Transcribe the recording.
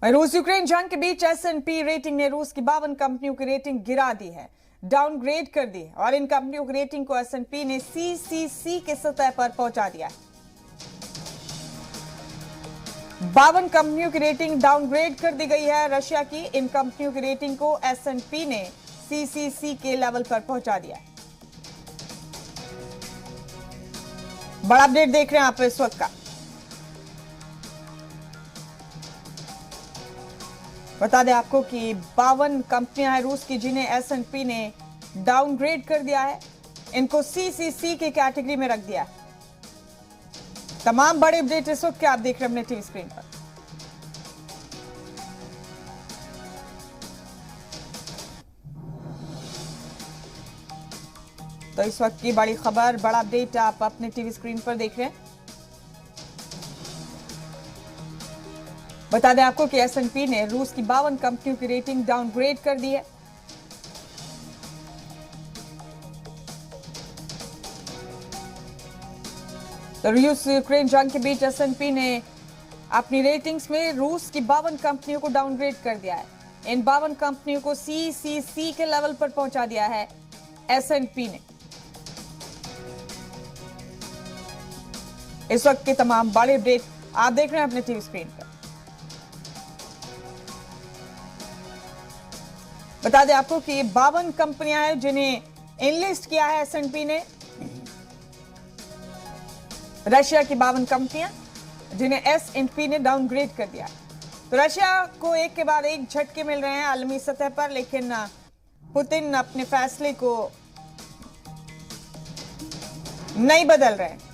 रूस यूक्रेन जंग के बीच S&P रेटिंग ने रूस की 52 कंपनियों की रेटिंग गिरा दी है, डाउनग्रेड कर दी है और इन कंपनियों की रेटिंग को S&P ने CCC के सतह पर पहुंचा दिया है। 52 कंपनियों की रेटिंग डाउनग्रेड कर दी गई है। रशिया की इन कंपनियों की रेटिंग को S&P ने CCC के लेवल पर पहुंचा दिया है। बड़ा अपडेट देख रहे हैं आप इस वक्त का। बता दें आपको कि 52 कंपनियां हैं रूस की जिन्हें S&P ने डाउनग्रेड कर दिया है, इनको CCC की कैटेगरी में रख दिया है। तमाम बड़े अपडेट इस वक्त आप देख रहे हैं अपने टीवी स्क्रीन पर। तो इस वक्त की बड़ी खबर, बड़ा अपडेट आप अपने टीवी स्क्रीन पर देख रहे हैं। बता दें आपको कि S&P ने रूस की 52 कंपनियों की रेटिंग डाउनग्रेड कर दी है। तो रूस यूक्रेन जंग के बीच S&P ने अपनी रेटिंग्स में रूस की 52 कंपनियों को डाउनग्रेड कर दिया है। इन 52 कंपनियों को CCC के लेवल पर पहुंचा दिया है S&P ने। इस वक्त के तमाम बड़े अपडेट आप देख रहे हैं अपने टीवी स्क्रीन पर। बता दें आपको कि 52 कंपनियां हैं जिन्हें इनलिस्ट किया है S&P ने। रशिया की 52 कंपनियां जिन्हें S&P ने डाउनग्रेड कर दिया। तो रशिया को एक के बाद एक झटके मिल रहे हैं आलमी सतह पर, लेकिन पुतिन अपने फैसले को नहीं बदल रहे हैं।